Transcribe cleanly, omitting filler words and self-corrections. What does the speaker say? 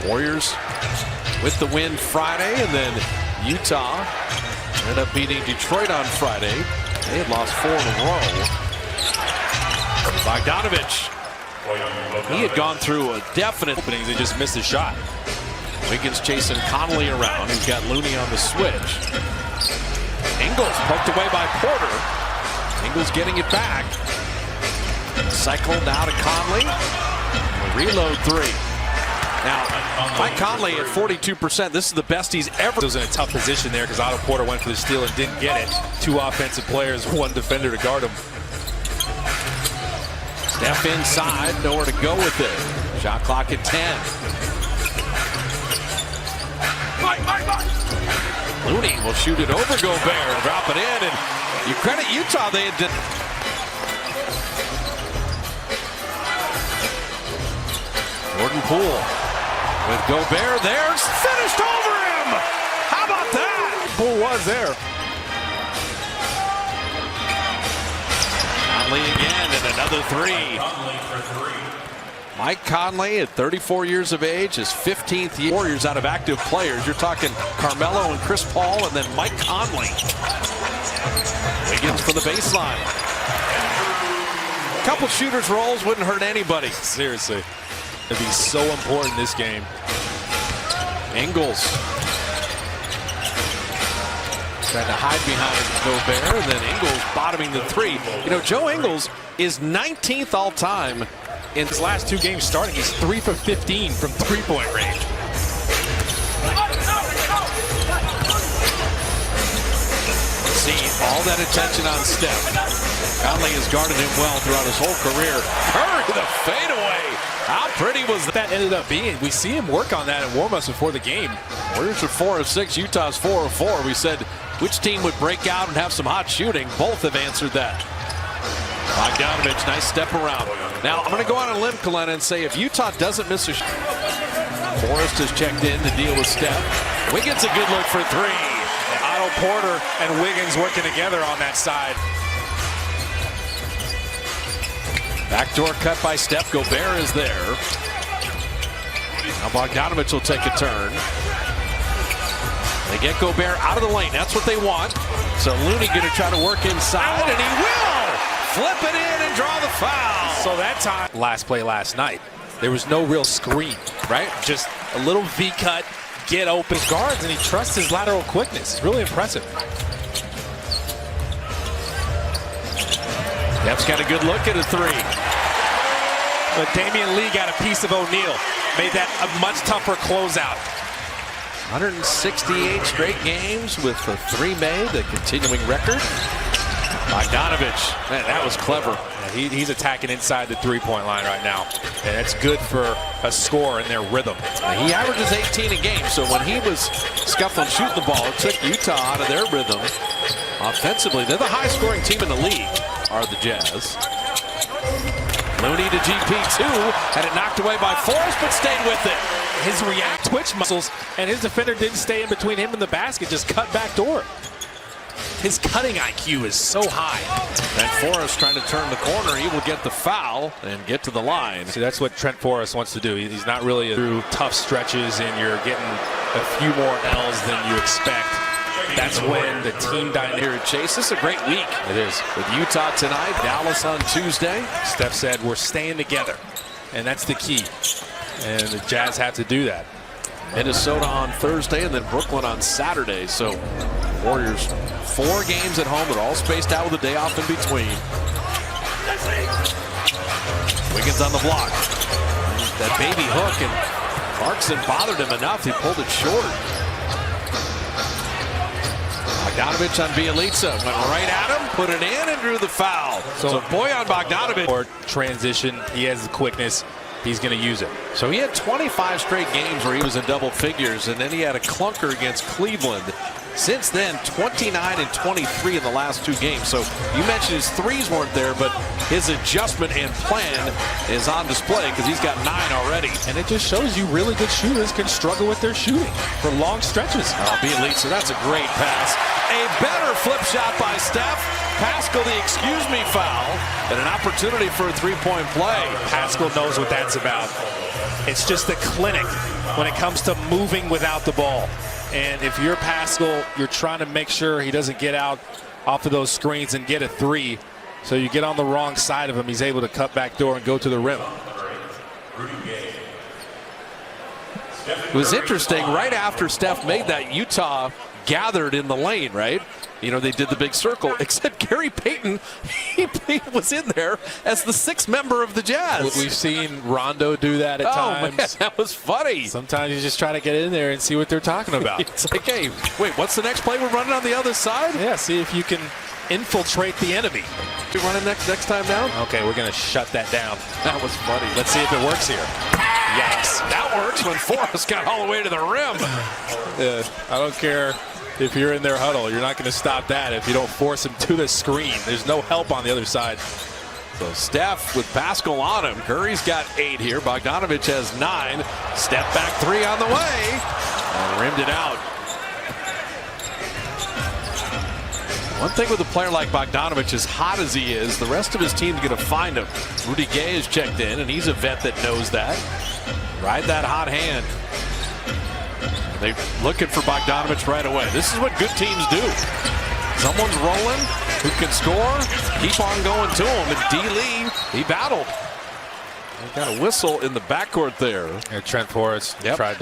Warriors with the win Friday, and then Utah ended up beating Detroit on Friday. They had lost 4 in a row. Bogdanovich, he had gone through a definite openings. They just missed a shot. Wiggins chasing Conley around. He's got Looney on the switch. Ingles poked away by Porter. Ingles getting it back. Cycle now to Conley. Reload 3. Now, Mike Conley at 42%. This is the best he's ever. He was in a tough position there because Otto Porter went for the steal and didn't get it. 2 offensive players, 1 defender to guard him. Steph inside, nowhere to go with it. Shot clock at 10. Looney will shoot it over Gobert and drop it in. And you credit Utah, they had Jordan Poole with Gobert there, finished over him. How about that? Poole was there. Conley again and another 3. Mike Conley at 34 years of age, his 15th year. Warriors out of active players. You're talking Carmelo and Chris Paul, and then Mike Conley. Wiggins for the baseline. A couple shooters rolls wouldn't hurt anybody. Seriously. It'd be so important this game. Ingles trying to hide behind Gobert, and then Ingles bottoming the 3. You know, Joe Ingles is 19th all-time. In his last 2 games starting, he's 3 for 15 from 3-point range. See all that attention on Steph. Conley has guarded him well throughout his whole career. Curry, the fadeaway. How pretty was that? That ended up being. We see him work on that in warm-ups before the game. Warriors are 4 of 6. Utah's 4 of 4. We said which team would break out and have some hot shooting. Both have answered that. Bogdanovich, nice step around. Now, I'm going to go on a limb, Kalena, and say if Utah doesn't miss a shot. Forrest has checked in to deal with Steph. Wiggins a good look for 3. Otto Porter and Wiggins working together on that side. Backdoor cut by Steph. Gobert is there. Now Bogdanovich will take a turn. They get Gobert out of the lane. That's what they want. So Looney going to try to work inside, and he will! Flip it in and draw the foul. So that time, last play last night, there was no real screen, right? Just a little V-cut, get open guards, and he trusts his lateral quickness. It's really impressive. Steph's got a good look at a 3. But Damian Lee got a piece of O'Neal. Made that a much tougher closeout. 168 straight games with a 3 made, the continuing record. Bogdanovich, man, that was clever. Yeah, he's attacking inside the 3-point line right now. And that's good for a score in their rhythm. He averages 18 a game, so when he was scuffling shooting the ball, it took Utah out of their rhythm. Offensively, they're the high-scoring team in the league, are the Jazz. Looney to GP2, had it knocked away by Forrest, but stayed with it. His react twitch muscles, and his defender didn't stay in between him and the basket, just cut back door. His cutting IQ is so high. And Forrest trying to turn the corner. He will get the foul and get to the line. See, that's what Trent Forrest wants to do. He's not really through tough stretches and you're getting a few more L's than you expect. That's when the team dynamic. Here at Chase, this is a great week. It is. With Utah tonight, Dallas on Tuesday. Steph said we're staying together, and that's the key. And the Jazz have to do that. Minnesota on Thursday, and then Brooklyn on Saturday. So Warriors 4 games at home. They're all spaced out with a day off in between. Wiggins on the block. That baby hook, and Clarkson bothered him enough. He pulled it short. Bogdanovich on Bielitsa. Went right at him, put it in, and drew the foul. So Bojan Bogdanovich. Or transition, he has the quickness. He's going to use it. So he had 25 straight games where he was in double figures, and then he had a clunker against Cleveland. Since then, 29 and 23 in the last 2 games. So you mentioned his threes weren't there, but his adjustment and plan is on display because he's got 9 already. And it just shows you really good shooters can struggle with their shooting for long stretches. Bielitsa, that's a great pass. A better flip shot by Steph. Pascal the excuse me foul, and an opportunity for a 3-point play. Pascal knows what that's about. It's just a clinic when it comes to moving without the ball. And if you're Pascal, you're trying to make sure he doesn't get out off of those screens and get a three. So you get on the wrong side of him, he's able to cut back door and go to the rim. It was interesting, right after Steph made that, Utah gathered in the lane, right? You know, they did the big circle, except Gary Payton, he was in there as the sixth member of the Jazz. We've seen Rondo do that at times. Man, that was funny. Sometimes you just try to get in there and see what they're talking about. It's like, hey, wait, what's the next play we're running on the other side? Yeah, see if you can infiltrate the enemy. You running next time down? Okay, we're going to shut that down. That was funny. Let's see if it works here. Yes, that works when Forrest got all the way to the rim. I don't care if you're in their huddle. You're not going to stop that if you don't force him to the screen. There's no help on the other side. So Steph with Pascal on him. Curry's got 8 here. Bogdanovich has 9. Step back 3 on the way. And rimmed it out. One thing with a player like Bogdanovich, as hot as he is, the rest of his team's going to find him. Rudy Gay is checked in, and he's a vet that knows that. Ride that hot hand. They're looking for Bogdanovich right away. This is what good teams do. Someone's rolling, who can score, keep on going to him. And D. Lee, he battled. He got a whistle in the backcourt there. Trent Forrest tried to